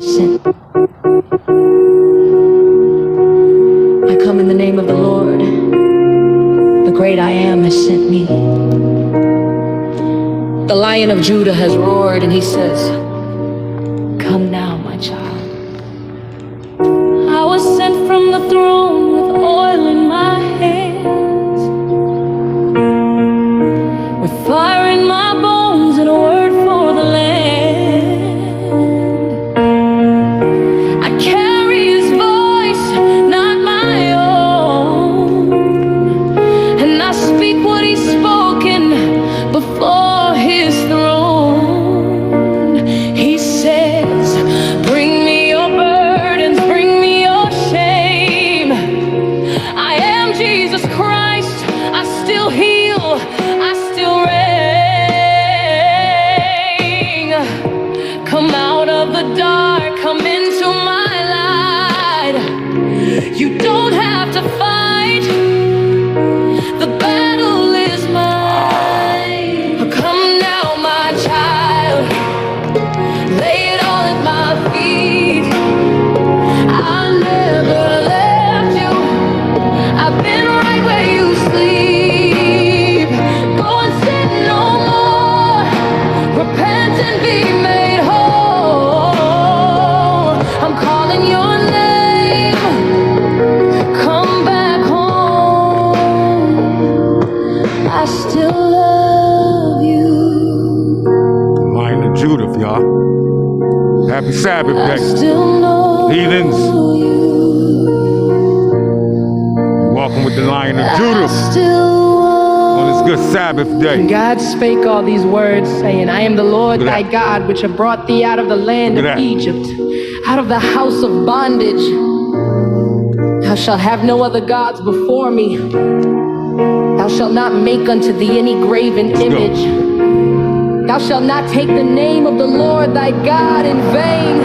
Sent. I come in the name of the Lord. The great I am has sent me. The Lion of Judah has roared and he says, come now, my child. I was sent from the throne with oil in my hands, with fire in my bones and a word for the land. I carry his voice, not my own, and I speak what he's spoken before his throne. He says, bring me your burdens, bring me your shame. I am Jesus Christ. I still heal, I still reign. Come out of the dark, come into my light. You don't have to fight, the battle is mine. Come now, my child, lay it all at my feet. I never left you, I've been right where you sleep. Go and sin no more, repent and be made whole. I'm calling your name, come back home. I still love you. Lion of Judah, y'all. Happy Sabbath I day. still know Heathens. you. Walking with the Lion of I Judah still on this good Sabbath And day. God spake all these words, saying, I am the Lord Look at thy that. God, which have brought thee out of the land Look of at that. Egypt, out of the house of bondage. Thou shalt have no other gods before me. Thou shalt not make unto thee any graven go. image. Thou shalt not take the name of the Lord thy God in vain.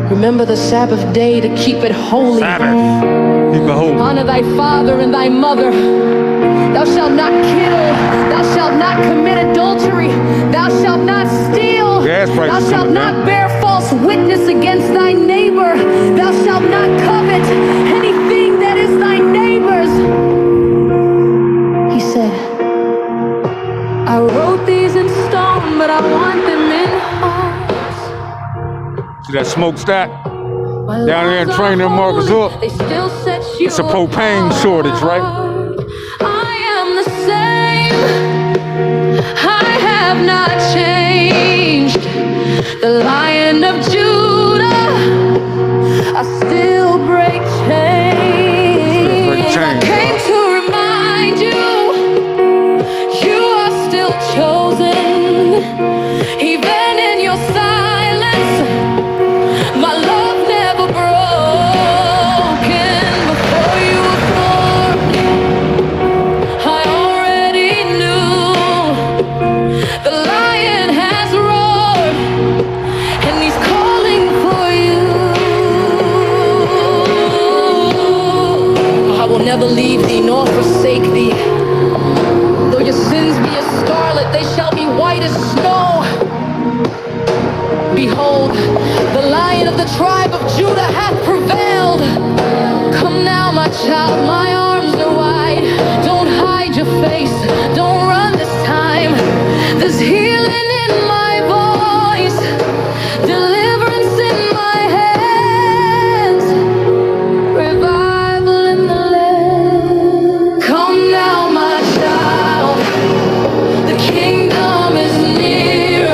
Remember the Sabbath day to keep it holy. Sabbath. Keep it holy. Honor thy father and thy mother. Thou shalt not kill. Thou shalt not commit adultery. Thou shalt not steal. Gas prices Thou shalt coming not down. bear false witness against thy neighbor. Thou shalt not covet anything that is thy neighbor's. He said, I wrote these in stone, but I want them in hearts. See that smokestack? My Down there in laws Training are Marcus holy, Hook. they still set you It's a propane apart. shortage, right? I am the same. I have not changed. The Lion of Judah, I still break chains. chains, I came to remind you, you are still chosen. Even in your silence, my love never broken. Before you were formed, I already knew. The lion has roared, and he's calling for you. I will never leave thee nor forsake thee. Though your sins be as scarlet, they shall be white as snow. Behold, the Lion of the tribe of Judah hath prevailed. Come now, my child, my arms are wide. Don't hide your face, don't run this time. There's healing in my voice, deliverance in my hands, revival in the land. Come now, my child, the kingdom is near.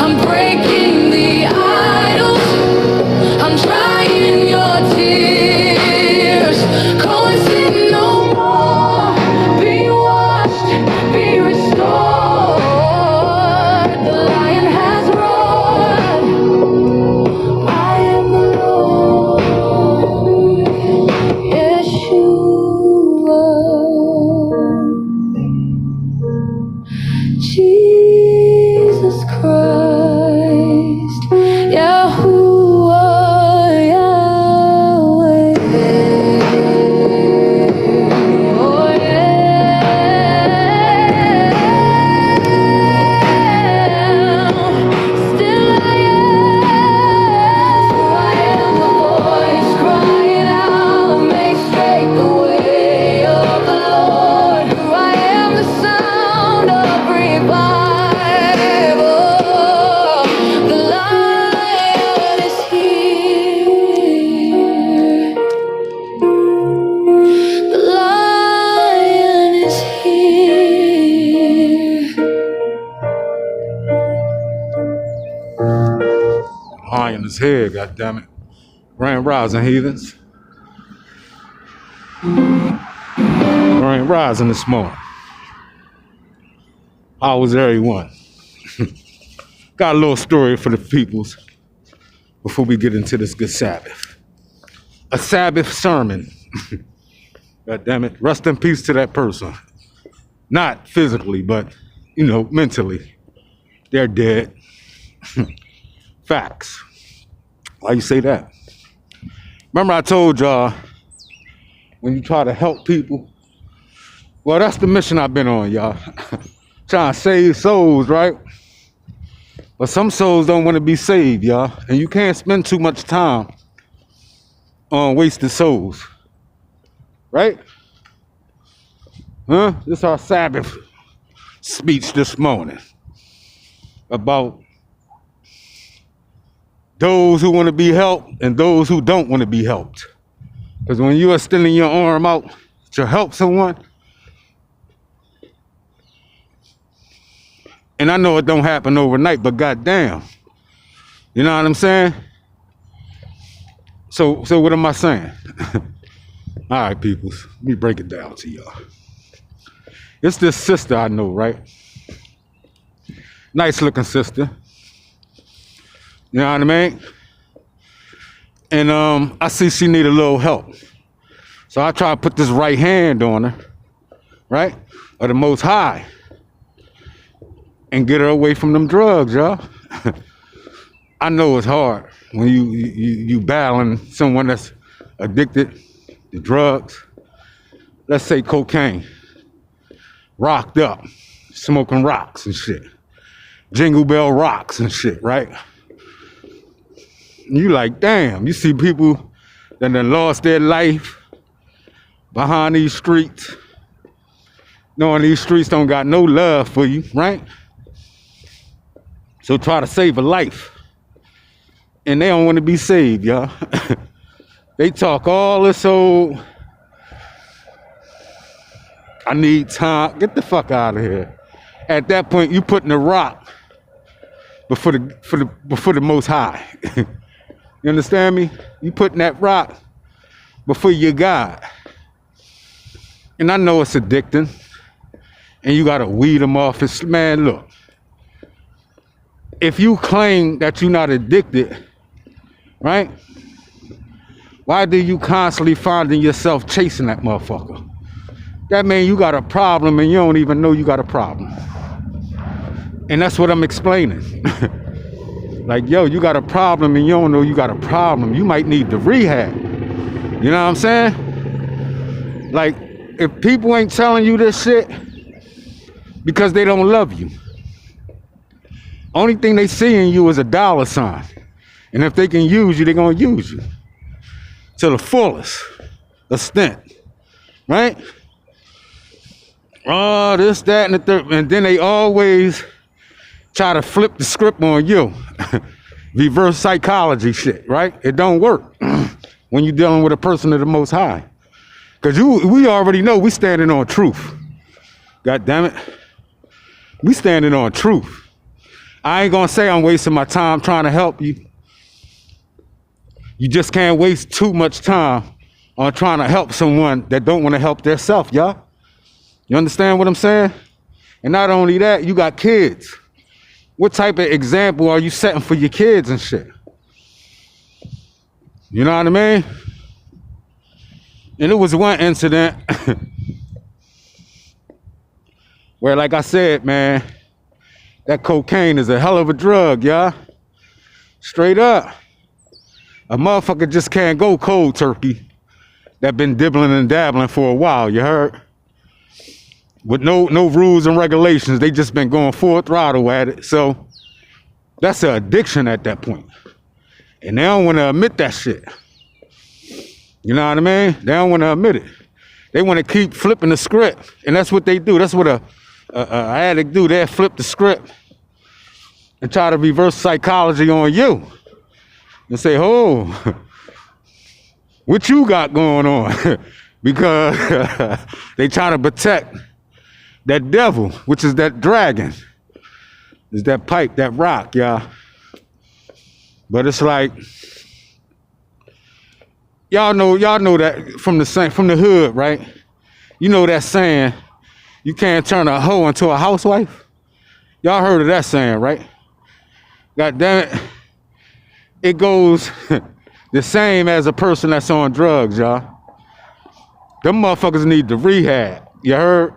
I'm breaking the idols, I'm drying your tears. Go and high in his head, goddammit. Grand rising, heathens. Grand rising this morning. How was everyone? Got a little story for the peoples before we get into this good Sabbath. A Sabbath sermon. God damn it. Rest in peace to that person. Not physically, but, mentally. They're dead. Facts. Why you say that? Remember I told y'all, when you try to help people, well, that's the mission I've been on, y'all. Trying to save souls, right? But some souls don't want to be saved, y'all. And you can't spend too much time on wasted souls. Right? Huh? This is our Sabbath speech this morning about those who want to be helped and those who don't want to be helped. Because when you are extending your arm out to help someone, and I know it don't happen overnight, but goddamn, you know what I'm saying? So what am I saying? All right, peoples, let me break it down to y'all. It's this sister I know, right? Nice looking sister. You know what I mean? And I see she need a little help. So I try to put this right hand on her, right? Of the Most High. And get her away from them drugs, y'all. I know it's hard when you battling someone that's addicted to drugs. Let's say cocaine. Rocked up, smoking rocks and shit. Jingle bell rocks and shit, right? You like, damn, you see people that done lost their life behind these streets, knowing these streets don't got no love for you, right? So try to save a life. And they don't want to be saved, y'all. They talk all this old, I need time. Get the fuck out of here. At that point, you putting a rock before the Most High. You understand me? You putting that rock before your God. And I know it's addicting. And you gotta weed them off. It's, man, look. If you claim that you're not addicted, right? Why do you constantly finding yourself chasing that motherfucker? That means you got a problem and you don't even know you got a problem. And that's what I'm explaining. Like, yo, you got a problem and you don't know you got a problem. You might need the rehab. You know what I'm saying? Like, if people ain't telling you this shit because they don't love you, only thing they see in you is a dollar sign. And if they can use you, they're gonna use you to the fullest extent, right? Oh, this, that, and the third. And then they always try to flip the script on you. Reverse psychology shit, right? It don't work when you're dealing with a person of the Most High. Because we already know we standing on truth. God damn it. We standing on truth. I ain't gonna say I'm wasting my time trying to help you. You just can't waste too much time on trying to help someone that don't want to help themselves, y'all. You understand what I'm saying? And not only that, you got kids. What type of example are you setting for your kids and shit? You know what I mean? And it was one incident where, like I said, man, that cocaine is a hell of a drug, y'all. Straight up. A motherfucker just can't go cold turkey that been dibbling and dabbling for a while, you heard? With no rules and regulations. They just been going full throttle at it. So that's an addiction at that point. And they don't want to admit that shit. You know what I mean? They don't want to admit it. They want to keep flipping the script. And that's what they do. That's what a addict do. They flip the script and try to reverse psychology on you. And say, oh, what you got going on? Because they try to protect that devil, which is that dragon. Is that pipe, that rock, y'all. But it's like, y'all know that from the hood, right? You know that saying, you can't turn a hoe into a housewife? Y'all heard of that saying, right? God damn it. It goes the same as a person that's on drugs, y'all. Them motherfuckers need to rehab. You heard?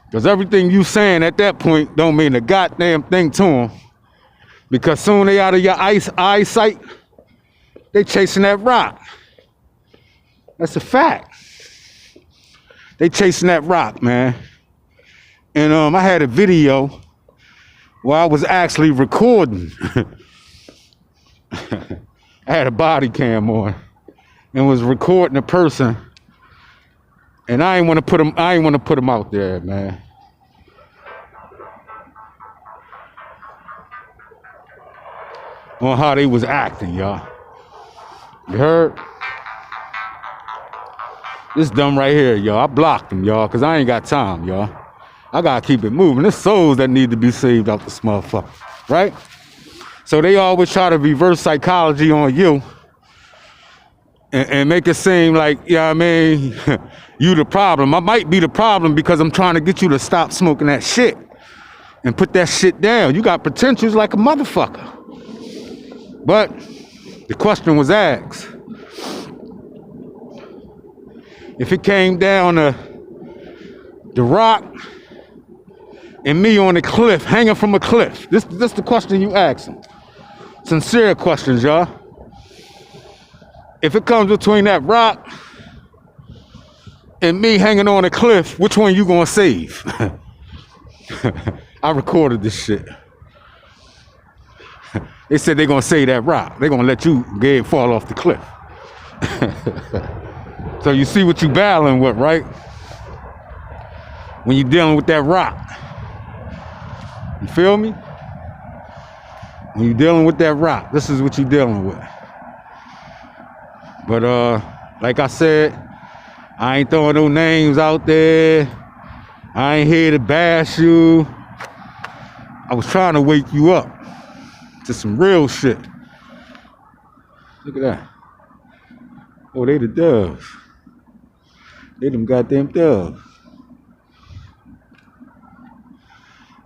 Because everything you saying at that point don't mean a goddamn thing to them. Because soon they out of your eyesight, they chasing that rock. That's a fact. They chasing that rock, man. And I had a video where I was actually recording. I had a body cam on and was recording a person. And I ain't want to put them out there, man. On how they was acting, y'all. You heard? This dumb right here, y'all. I blocked them, y'all, because I ain't got time, y'all. I got to keep it moving. There's souls that need to be saved out this motherfucker, right? So they always try to reverse psychology on you and make it seem like, you know what I mean, you the problem. I might be the problem because I'm trying to get you to stop smoking that shit and put that shit down. You got potentials like a motherfucker. But the question was asked. If it came down to the rock and me on a cliff, hanging from a cliff, this the question you ask them. Sincere questions, y'all. If it comes between that rock and me hanging on a cliff, which one you gonna save? I recorded this shit. They said they're gonna save that rock. They're gonna let you fall off the cliff. So you see what you battling with, right? When you're dealing with that rock. You feel me? When you're dealing with that rock, this is what you're dealing with. But like I said, I ain't throwing no names out there. I ain't here to bash you. I was trying to wake you up to some real shit. Look at that. Oh, they the doves. They them goddamn doves.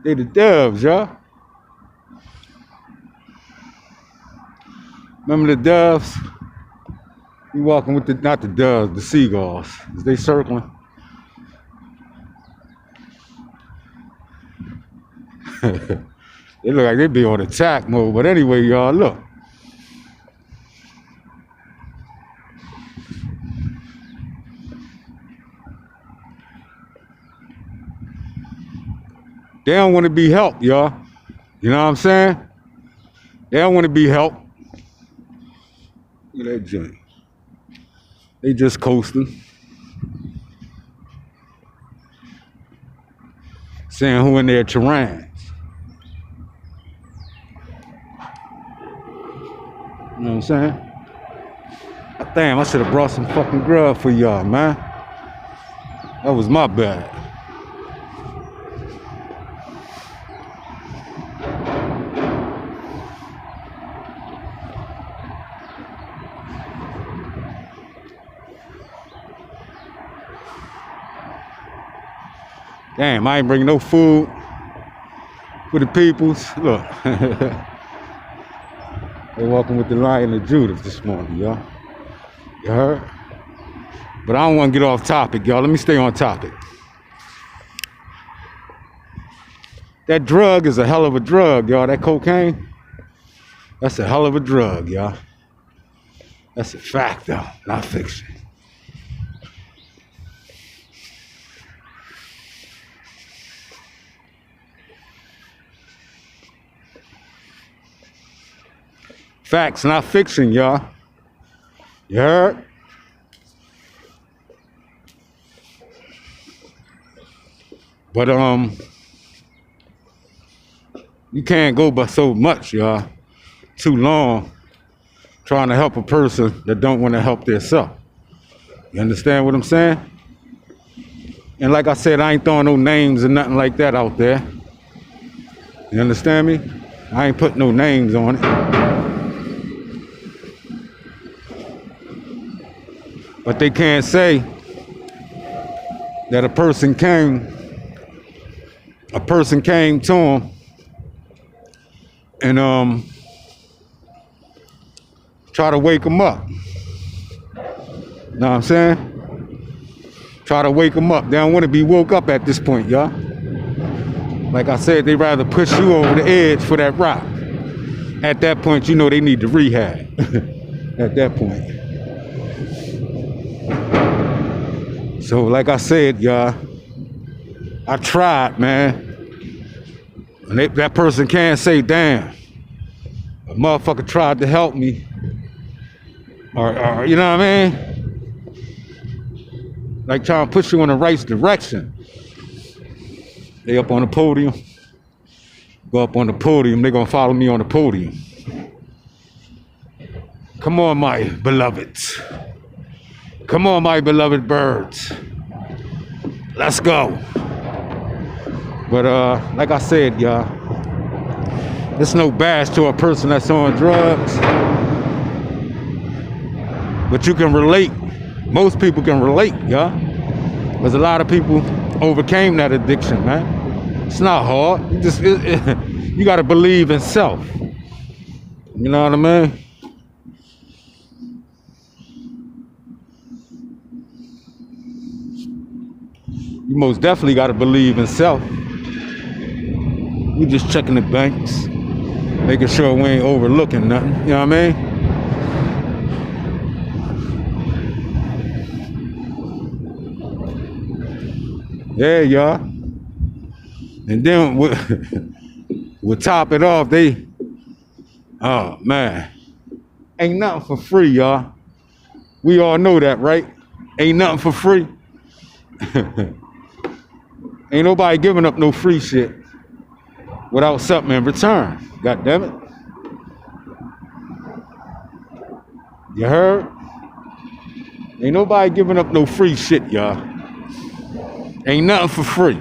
They the doves, y'all. Remember the doves? You walking with not the doves, the seagulls. Is they circling? They look like they be on attack mode. But anyway, y'all, look. They don't want to be helped, y'all. You know what I'm saying? They don't want to be helped. Look at that joint. They just coasting. Saying who in their terrains. You know what I'm saying? Damn, I should have brought some fucking grub for y'all, man. That was my bad. Damn, I ain't bringing no food for the peoples. Look. They walking with the Lion of Judah this morning, y'all. You heard? But I don't want to get off topic, y'all. Let me stay on topic. That drug is a hell of a drug, y'all. That cocaine, that's a hell of a drug, y'all. That's a fact, though, not fiction. Facts, not fiction, y'all. You heard? But you can't go by so much, y'all. Too long trying to help a person that don't want to help themselves. You understand what I'm saying? And like I said, I ain't throwing no names or nothing like that out there. You understand me? I ain't putting no names on it. But they can't say that a person came to him and try to wake him up. Know what I'm saying? Try to wake them up. They don't want to be woke up at this point, y'all. Like I said, they rather push you over the edge for that rock. At that point, you know they need to rehab. At that point. So, like I said, y'all, I tried, man. And that person can't say, damn, a motherfucker tried to help me. Or you know what I mean? Like trying to push you in the right direction. They up on the podium. Go up on the podium. They're going to follow me on the podium. Come on, my beloveds. Come on, my beloved birds. Let's go. But like I said, y'all, it's no bash to a person that's on drugs. But you can relate. Most people can relate, y'all. Because a lot of people overcame that addiction, man. It's not hard. You got to believe in self. You know what I mean? You most definitely got to believe in self. We just checking the banks, making sure we ain't overlooking nothing. You know what I mean? Yeah, y'all. And then we'll top it off. Oh man, ain't nothing for free, y'all. We all know that, right? Ain't nothing for free. Ain't nobody giving up no free shit without something in return. God damn it. You heard? Ain't nobody giving up no free shit, y'all. Ain't nothing for free.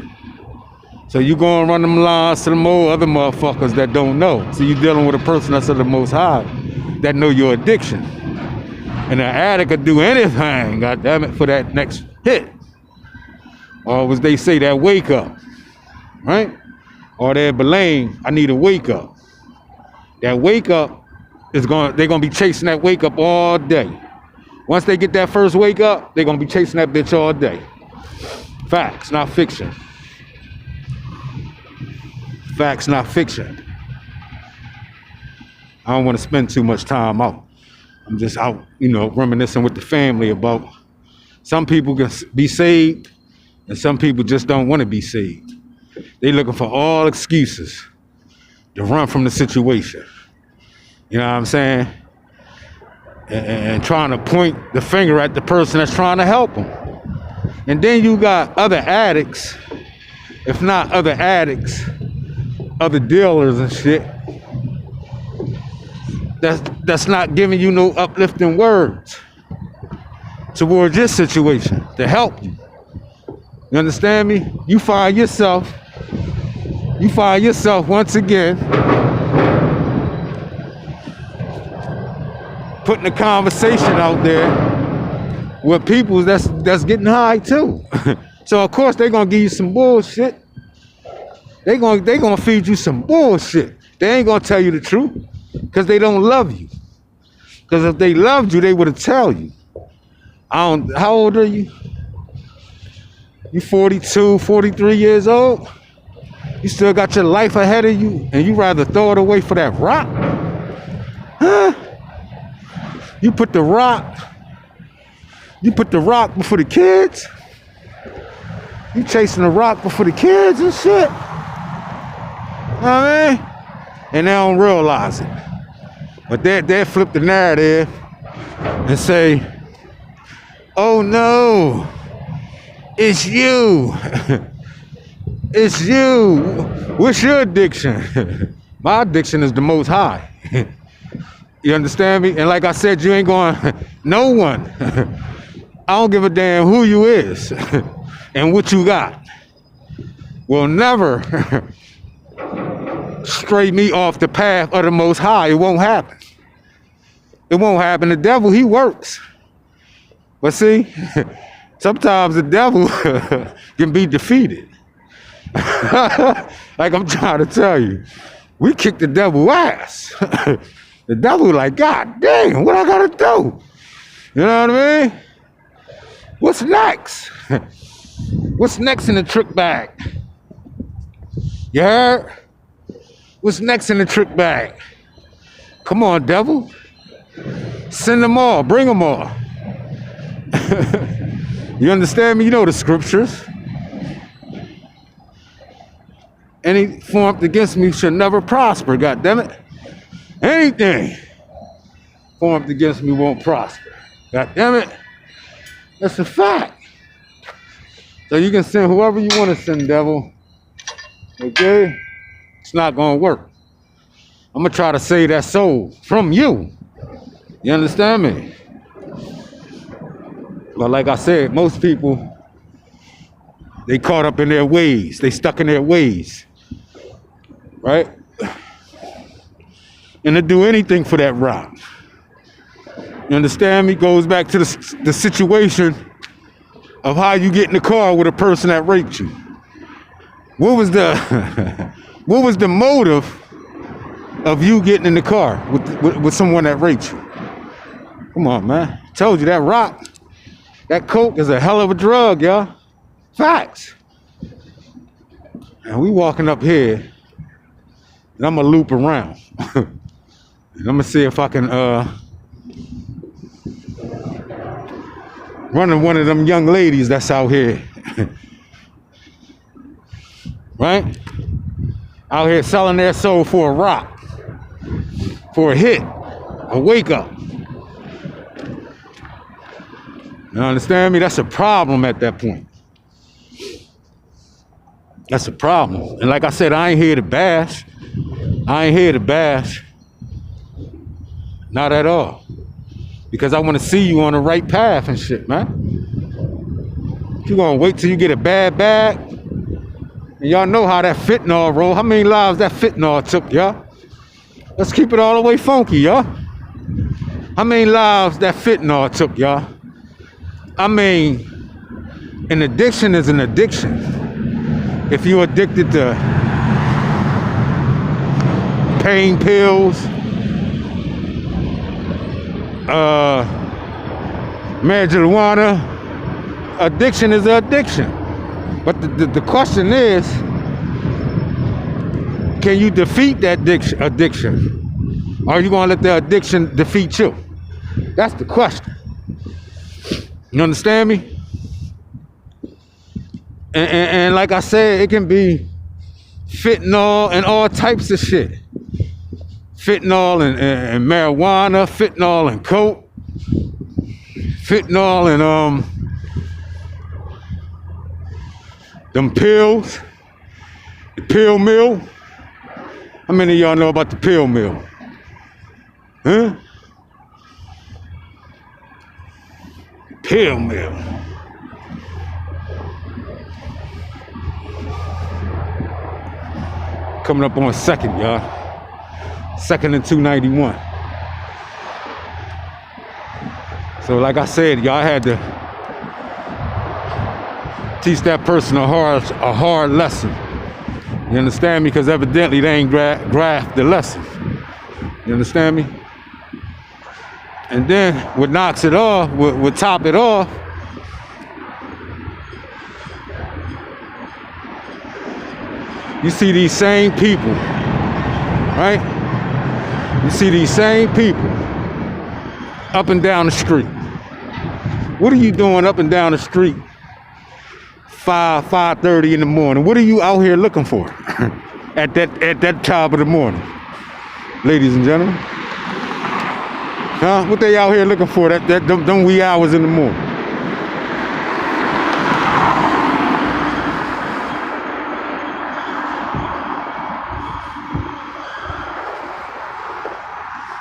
So you go and run them lines to them old other motherfuckers that don't know. So you dealing with a person that's of the most high that know your addiction. And an addict could do anything, goddammit, for that next hit. Or as they say, that wake up, right? Or that blame, I need a wake up. That wake up they're gonna be chasing that wake up all day. Once they get that first wake up, they're gonna be chasing that bitch all day. Facts, not fiction. Facts, not fiction. I don't want to spend too much time out. I'm just out, reminiscing with the family about some people can be saved and some people just don't want to be saved. They looking for all excuses to run from the situation. You know what I'm saying? And trying to point the finger at the person that's trying to help them. And then you got other addicts, if not other addicts, other dealers and shit, that's not giving you no uplifting words towards this situation to help you. You understand me? You find yourself once again putting a conversation out there with people that's getting high too. So of course they're gonna give you some bullshit. They gonna feed you some bullshit. They ain't gonna tell you the truth because they don't love you. Because if they loved you, they would have tell you. How old are you? You 42, 43 years old? You still got your life ahead of you and you rather throw it away for that rock? Huh? You put the rock before the kids? You chasing the rock before the kids and shit? You know what I mean? And they don't realize it. But they flip the narrative and say, oh no, it's you. It's you. What's your addiction? My addiction is the most high. You understand me? And like I said, you ain't going, no one. I don't give a damn who you is and what you got will never stray me off the path of the Most High. It won't happen. It won't happen. The devil, he works. But see, sometimes the devil can be defeated. Like I'm trying to tell you, we kick the devil ass. The devil like, God damn, what I gotta do? You know what I mean? What's next? What's next in the trick bag? You heard? What's next in the trick bag? Come on, devil. Send them all. Bring them all. You understand me? You know the scriptures. Any formed against me shall never prosper, God damn it. Anything formed against me won't prosper. God damn it. That's a fact. So you can send whoever you want to send, devil. Okay? It's not going to work. I'm going to try to save that soul from you. You understand me? But like I said, most people, they caught up in their ways. They stuck in their ways. Right? And to do anything for that rock. You understand me? Goes back to the situation of how you get in the car with a person that raped you. What was the what was the motive of you getting in the car with someone that raped you? Come on, man. I told you that rock, that coke is a hell of a drug, y'all. Facts. And we walking up here, and I'm gonna loop around. And I'm gonna see if I can run to one of them young ladies that's out here. Right? Out here selling their soul for a rock, for a hit, a wake up. You understand me? That's a problem at that point. That's a problem. And like I said, I ain't here to bash. I ain't here to bash. Not at all. Because I want to see you on the right path and shit, man. If you're going to wait till you get a bad bag, and y'all know how that fentanyl roll. How many lives that fentanyl took, y'all? Let's keep it all the way funky, y'all. How many lives that fentanyl took, y'all? I mean, an addiction is an addiction. If you're addicted to pain pills, marijuana, addiction is an addiction. But the question is, can you defeat that addiction? Or are you going to let the addiction defeat you? That's the question. You understand me? And like I said, it can be fentanyl and all types of shit. Fentanyl and marijuana, fentanyl and coke, fentanyl and them pills, the pill mill. How many of y'all know about the pill mill? Huh? Pill mill. Coming up on second, y'all. Second and 291. So like I said, y'all had to teach that person a hard lesson. You understand me? Because evidently they ain't grasped the lesson. You understand me? And then what knocks it off, what top it off, you see these same people, right? You see these same people up and down the street. What are you doing up and down the street 5:30 in the morning? What are you out here looking for at that time of the morning, ladies and gentlemen? Huh? What they out here looking for them wee hours in the morning?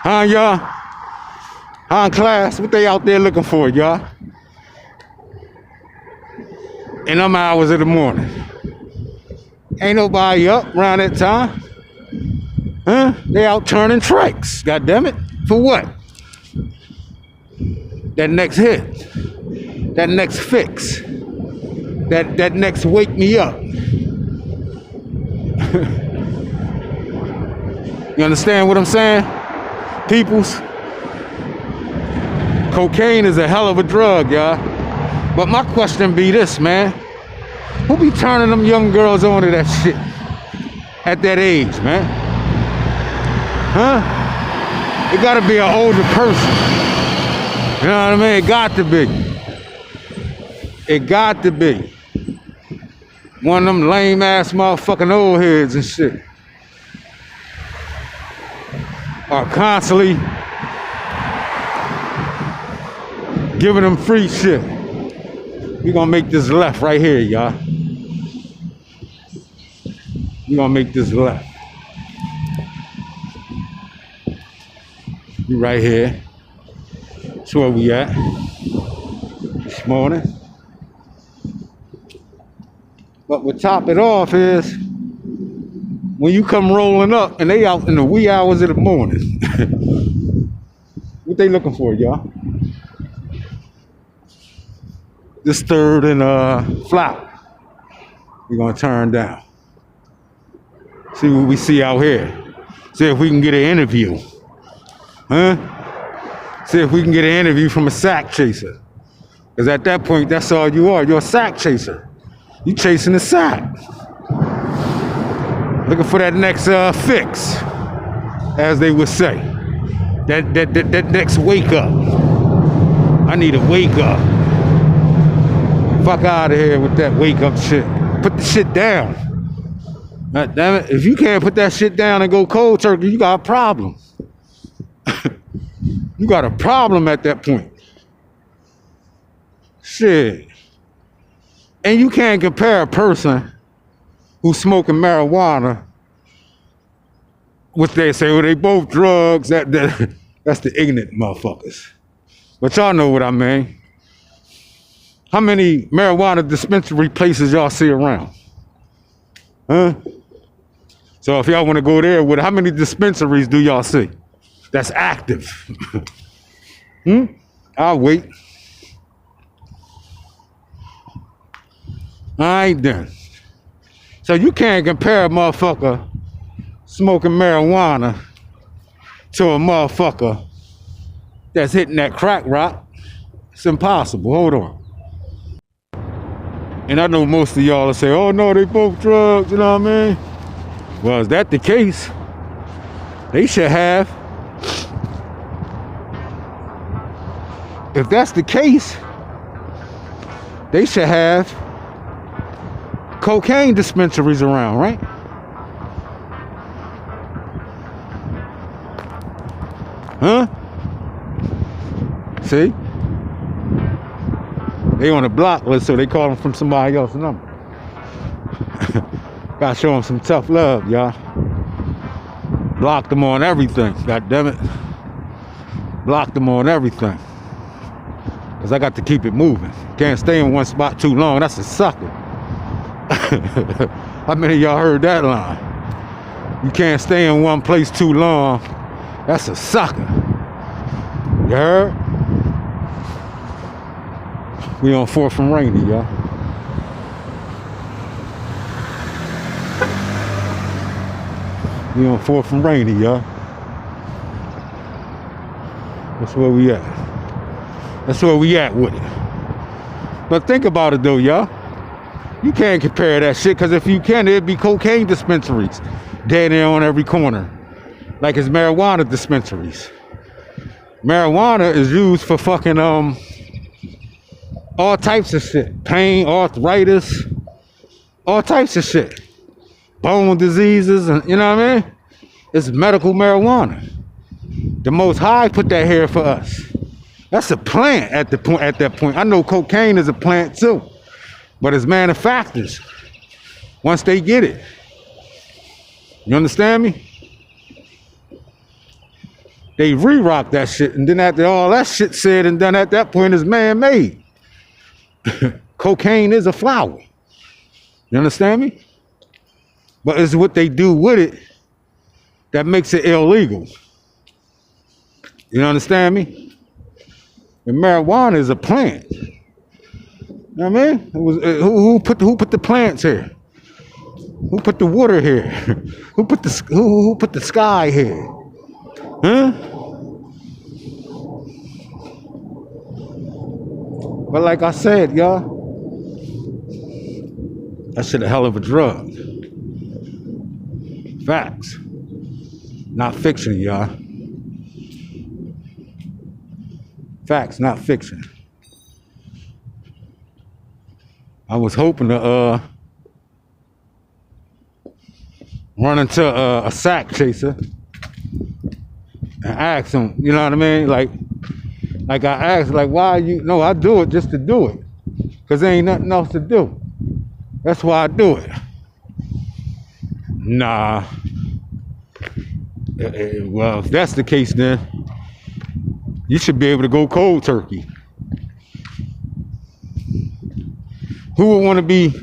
Huh, y'all? Huh, class? What they out there looking for, y'all? In them hours of the morning. Ain't nobody up around that time. Huh? They out turning tricks. God damn it. For what? That next hit. That next fix. That next wake me up. You understand what I'm saying? Peoples? Cocaine is a hell of a drug, y'all. But my question be this, man. Who be turning them young girls on to that shit at that age, man? Huh? It gotta be an older person. You know what I mean? It got to be. It got to be. One of them lame ass motherfucking old heads and shit. Are constantly giving them free shit. We gonna make this left right here, y'all. We gonna make this left. We right here. That's where we at this morning. But what top it off is when you come rolling up and they out in the wee hours of the morning. What they looking for, y'all? This third and Flower. We're gonna turn down. See what we see out here. See if we can get an interview. Huh? See if we can get an interview from a sack chaser. Because at that point, that's all you are. You're a sack chaser. You chasing the sack. Looking for that next fix, as they would say. That next wake up. I need a wake up. Fuck out of here with that wake up shit. Put the shit down. God damn it. If you can't put that shit down and go cold turkey, you got a problem. You got a problem at that point. Shit. And you can't compare a person who's smoking marijuana with they say, well, they both drugs. That's the ignorant motherfuckers. But y'all know what I mean. How many marijuana dispensary places y'all see around? Huh? So if y'all want to go there, how many dispensaries do y'all see that's active? I'll wait. All right then. So you can't compare a motherfucker smoking marijuana to a motherfucker that's hitting that crack rock. It's impossible. Hold on. And I know most of y'all will say, oh no, they both drugs, you know what I mean? Well, is that the case? They should have. If that's the case, they should have cocaine dispensaries around, right? Huh? See? They on a block list, so they call them from somebody else's number. Gotta show them some tough love, y'all. Blocked them on everything, god damn it. Blocked them on everything. Cause I got to keep it moving. Can't stay in one spot too long, that's a sucker. How many of y'all heard that line? You can't stay in one place too long, that's a sucker. You heard? We on 4th and Rainy, y'all. We on 4th and Rainy, y'all. That's where we at. That's where we at with it. But think about it though, y'all. You can't compare that shit, because if you can, it'd be cocaine dispensaries dead there on every corner. Like it's marijuana dispensaries. Marijuana is used for fucking all types of shit. Pain, arthritis, all types of shit. Bone diseases, and you know what I mean? It's medical marijuana. The Most High put that here for us. That's a plant at that point. I know cocaine is a plant too, but it's manufacturers. Once they get it. You understand me? They re-rock that shit, and then after all that shit said and done, at that point is man-made. Cocaine is a flower. You understand me? But it's what they do with it that makes it illegal. You understand me? And marijuana is a plant. You know what I mean? Who put the plants here? Who put the water here? Who put the sky here? Huh? But like I said, y'all, that shit a hell of a drug. Facts. Not fiction, y'all. Facts, not fiction. I was hoping to run into a sack chaser and ask him, you know what I mean? Like I asked, like, why you? No, I do it just to do it, cause there ain't nothing else to do. That's why I do it. Nah. Well, if that's the case, then you should be able to go cold turkey. Who would want to be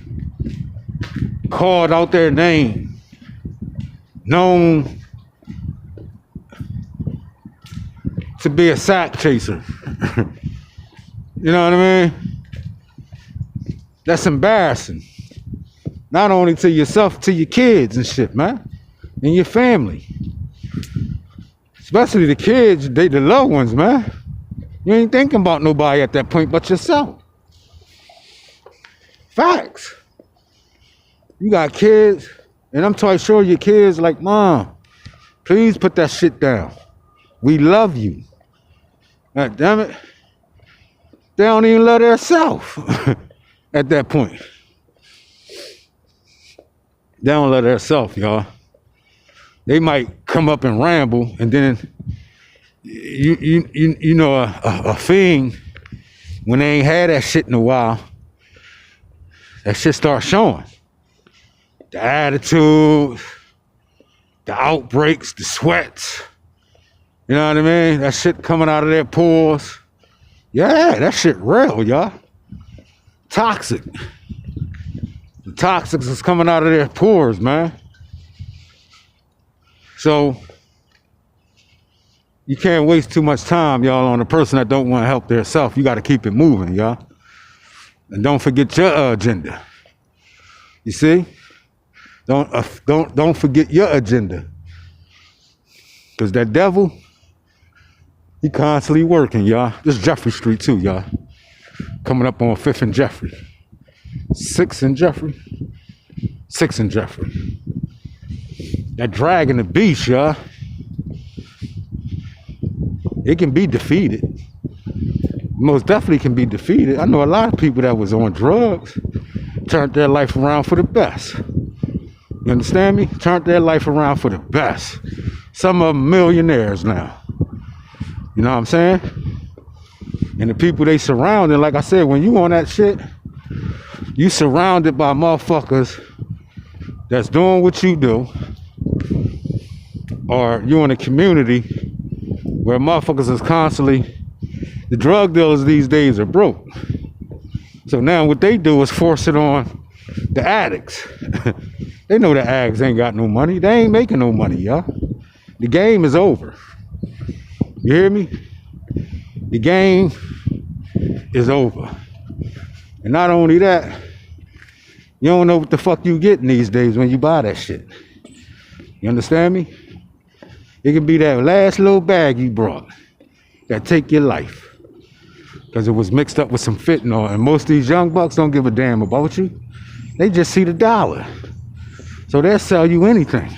called out their name, known to be a sack chaser? You know what I mean? That's embarrassing. Not only to yourself, to your kids and shit, man, and your family. Especially the kids, the loved ones, man. You ain't thinking about nobody at that point but yourself. Facts. You got kids, and I'm trying to show your kids, like, Mom, please put that shit down. We love you. God damn it. They don't even love themselves at that point. They don't love themselves, y'all. They might come up and ramble, and then you know a thing, when they ain't had that shit in a while, that shit starts showing. The attitude, the outbreaks, the sweats. You know what I mean? That shit coming out of their pores. Yeah, that shit real, y'all. Toxic. The toxics is coming out of their pores, man. So you can't waste too much time, y'all, on a person that don't want to help theirself. You got to keep it moving, y'all. And don't forget your agenda. You see? Don't forget your agenda. Because that devil, he constantly working, y'all. This is Jeffrey Street too, y'all. Coming up on 5th and Jeffrey. 6th and Jeffrey. 6th and Jeffrey. That dragon, the beast, y'all. It can be defeated. Most definitely can be defeated. I know a lot of people that was on drugs turned their life around for the best. You understand me? Turned their life around for the best. Some of them millionaires now. You know what I'm saying? And the people they surrounded, like I said, when you on that shit, you surrounded by motherfuckers that's doing what you do, or you in a community where motherfuckers is constantly, the drug dealers these days are broke. So now what they do is force it on the addicts. They know the addicts ain't got no money. They ain't making no money, y'all. The game is over. You hear me? The game is over. And not only that, you don't know what the fuck you getting these days when you buy that shit. You understand me? It could be that last little bag you brought that take your life. Because it was mixed up with some fentanyl. And most of these young bucks don't give a damn about you. They just see the dollar. So they'll sell you anything.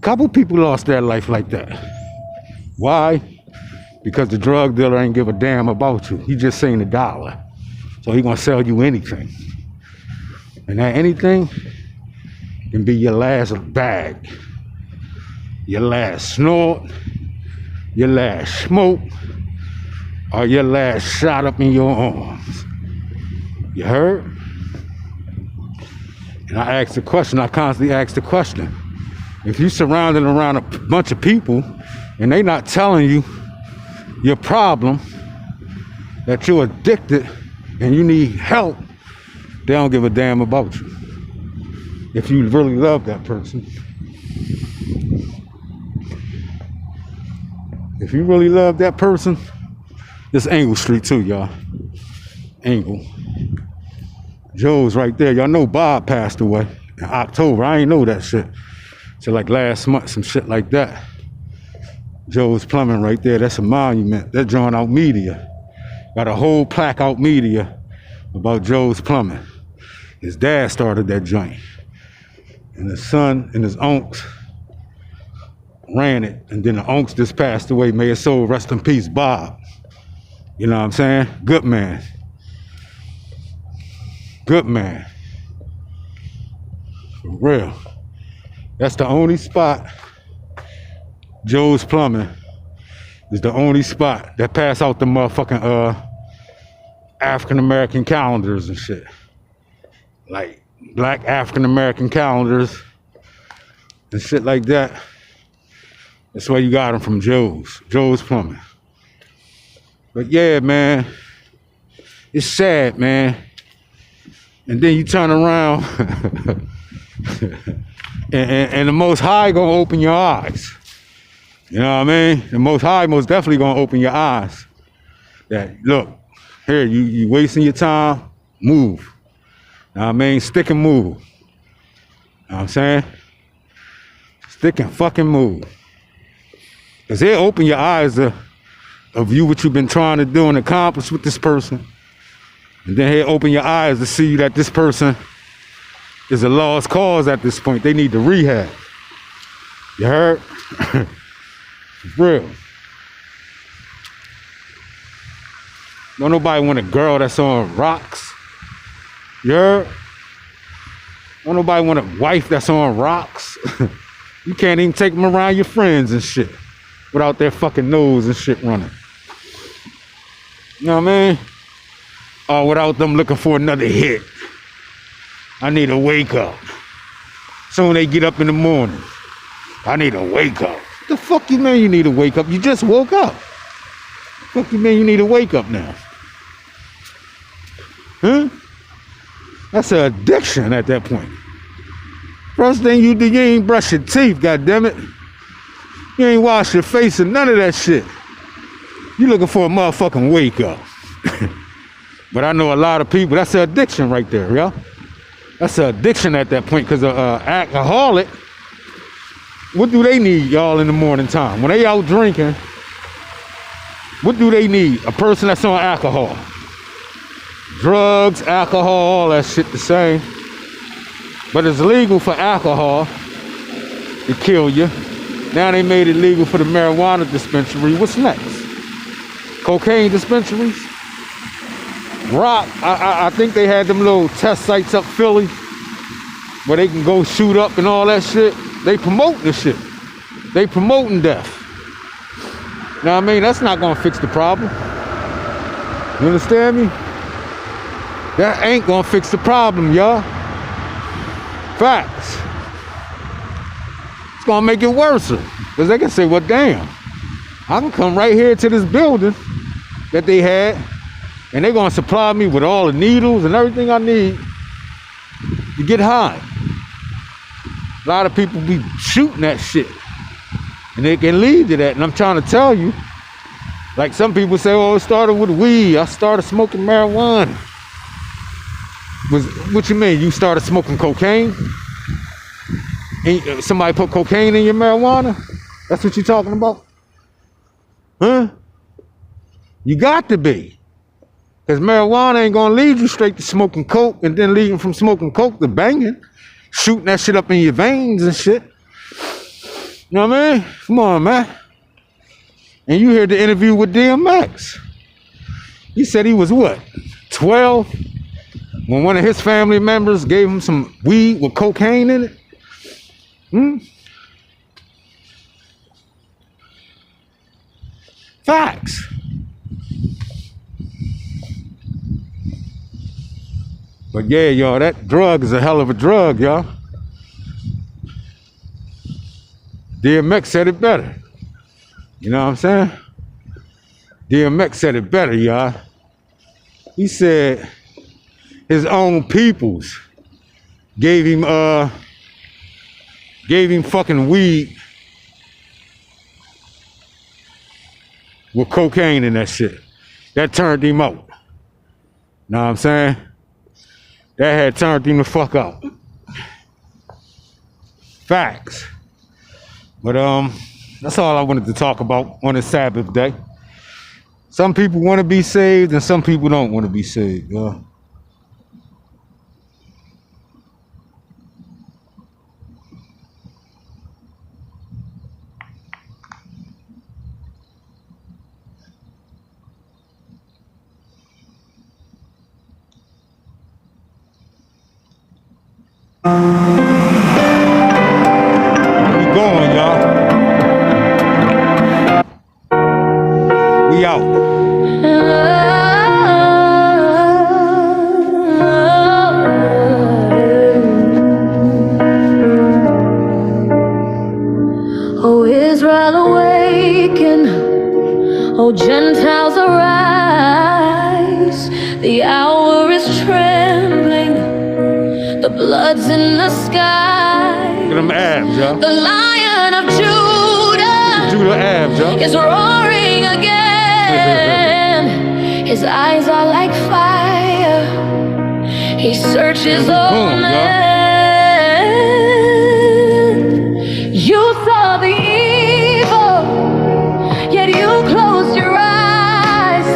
Couple people lost their life like that. Why? Because the drug dealer ain't give a damn about you. He just seen the dollar. So he gonna sell you anything. And that anything can be your last bag, your last snort, your last smoke, or your last shot up in your arms. You heard? And I asked the question, I constantly ask the question. If you surrounded around a bunch of people and they not telling you your problem, that you're addicted and you need help, they don't give a damn about you. If you really love that person. If you really love that person, this Angle Street too, y'all. Angle. Joe's right there. Y'all know Bob passed away in October. I ain't know that shit. So like last month, some shit like that. Joe's Plumbing right there. That's a monument. They're drawing out media. Got a whole plaque out media about Joe's Plumbing. His dad started that joint. And his son and his unks ran it. And then the unks just passed away. May his soul rest in peace, Bob. You know what I'm saying? Good man. Good man. For real. That's the only spot. Joe's Plumbing is the only spot that pass out the motherfucking African American calendars and shit. Like black African American calendars and shit like that. That's why you got them from Joe's Plumbing. But yeah, man, it's sad, man. And then you turn around and the Most High gonna open your eyes. You know what I mean? The Most High most definitely gonna open your eyes. That, look, here, you wasting your time, move. You know what I mean? Stick and move. You know what I'm saying? Stick and fucking move. Because he'll open your eyes to view what you've been trying to do and accomplish with this person. And then he'll open your eyes to see that this person is a lost cause at this point. They need to rehab. You heard? Real. Don't nobody want a girl that's on rocks. You heard? Don't nobody want a wife that's on rocks. You can't even take them around your friends and shit without their fucking nose and shit running. You know what I mean? Or without them looking for another hit. I need to wake up. Soon they get up in the morning. I need to wake up. What the fuck you mean you need to wake up? You just woke up. What the fuck you mean you need to wake up now? Huh? That's an addiction at that point. First thing you do, you ain't brush your teeth, goddammit. You ain't wash your face and none of that shit. You looking for a motherfucking wake up. But I know a lot of people, that's an addiction right there, y'all. That's an addiction at that point, because an alcoholic, what do they need, y'all, in the morning time? When they out drinking, what do they need? A person that's on alcohol. Drugs, alcohol, all that shit the same. But it's legal for alcohol to kill you. Now they made it legal for the marijuana dispensary. What's next? Cocaine dispensaries? Rock, I think they had them little test sites up Philly where they can go shoot up and all that shit. They promoting the shit. They promoting death. You know what I mean? That's not gonna fix the problem. You understand me? That ain't gonna fix the problem, y'all. Facts. It's gonna make it worse. Because they can say, well, damn, I can come right here to this building that they had, and they're gonna supply me with all the needles and everything I need to get high. A lot of people be shooting that shit, and they can lead to that. And I'm trying to tell you, like some people say, oh, it started with weed. I started smoking marijuana. What you mean? You started smoking cocaine? And somebody put cocaine in your marijuana? That's what you're talking about? Huh? You got to be. Because marijuana ain't gonna lead you straight to smoking coke and then leading from smoking coke to banging. Shooting that shit up in your veins and shit. You know what I mean? Come on, man. And you heard the interview with DMX. He said he was what? 12? When one of his family members gave him some weed with cocaine in it? Facts. But yeah, y'all, that drug is a hell of a drug, y'all. DMX said it better. You know what I'm saying? DMX said it better, y'all. He said his own peoples gave him fucking weed with cocaine and that shit. That turned him out. Know what I'm saying? That had turned him the fuck out. Facts. But that's all I wanted to talk about on this Sabbath day. Some people want to be saved and some people don't want to be saved. We going, y'all. We out. Oh, Israel, awaken. Oh, Gentiles, arise. The hour is trembling. The blood's in the sky. Look at them abs, y'all. The Lion of Judah Judah abs, y'all. is roaring again. His eyes are like fire. He searches all Boom, men. You saw the evil, yet you closed your eyes.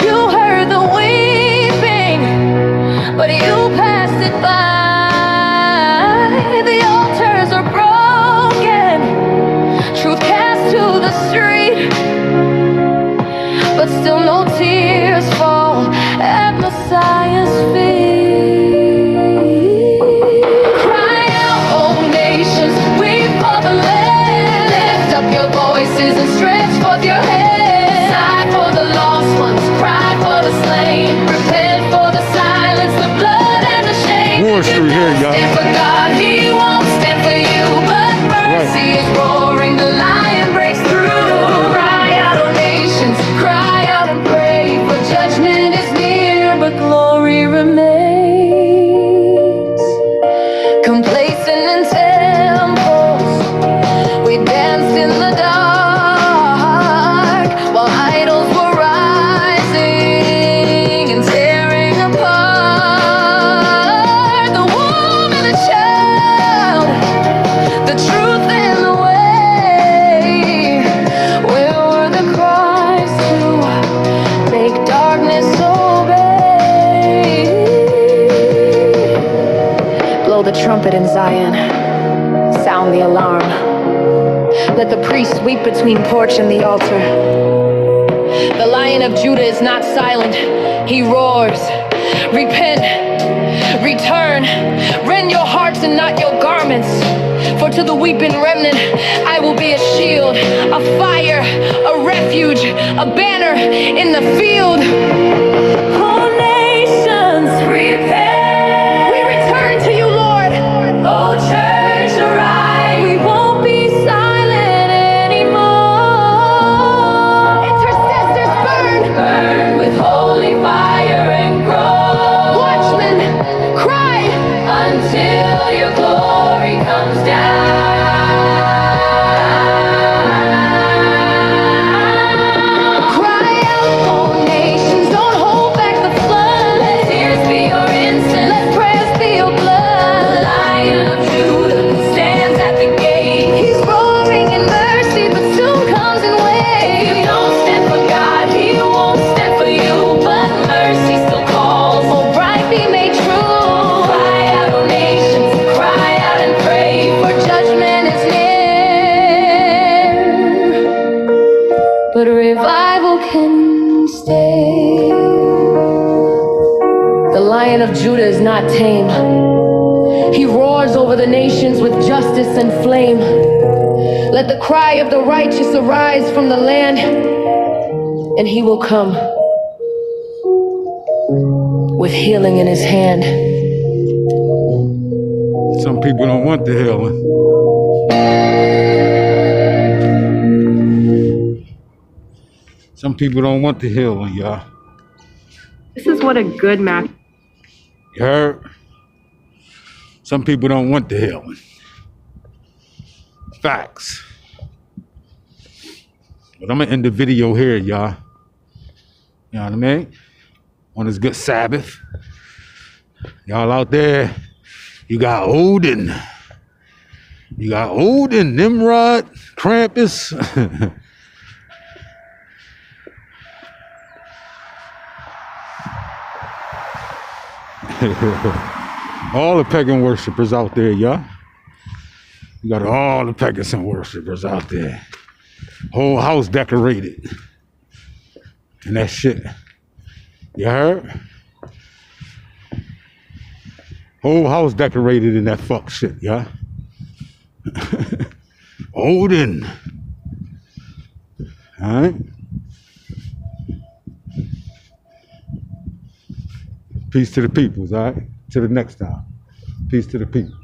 You heard the weeping, but you passed it by. The altars are broken, truth cast to the street, but still no tears fall at Messiah's feet. Cry out, oh nations, weep for the land. Lift up your voices and stretch forth your hands. Sigh for the lost ones, cry for the slain. Repent for the silence, the blood and the shame. Wall Street here, y'all. Stand for God, He won't stand for you. But mercy is roaring, the lion breaks through. Cry out, oh nations, cry out and pray. For judgment is near, but glory remains. Complacent in temples, we danced in the dark, while idols were rising and tearing apart. The woman and the child, the truth and the way. Where were the cries to make darkness obey? Blow the trumpet in Zion, sound the alarm. Let the priest weep between porch and the altar. The Lion of Judah is not silent, he roars. Repent, return, rend your hearts and not your garments. For to the weeping remnant I will be a shield, a fire, a refuge, a banner in the field. All nations, repent. We return to you, Lord. Oh, church, arise. We won't be silent anymore. Intercessors burn with holy fire and grow. Watchmen, cry until your glory comes down. Cry out, all nations, don't hold back the flood. Let tears be your incense, let prayers be your blood. The Lion of Judah stands at the gate. He's roaring in mercy, but soon comes in waves. You don't stand for God, He won't stand for you, but mercy still calls. Oh, right be made true. Cry out, oh nations, cry out and pray, for judgment is near. But revival can stay. The Lion of Judah is not tame. He roars over the nations with justice and flame. Let the cry of the righteous arise from the land, and He will come with healing in His hand. Some people don't want the healing. Some people don't want the healing, y'all. This is what a good match. You heard? Some people don't want the healing. Facts. But I'm gonna end the video here, y'all. You know what I mean? On this good Sabbath. Y'all out there, you got Odin. You got Odin, Nimrod, Krampus. All the pagan worshipers out there, y'all. You got all the pagan worshipers out there. Whole house decorated. And that shit. You heard? Whole house decorated in that fuck shit, y'all. Odin. All right? Peace to the peoples, all right? Till the next time. Peace to the peoples.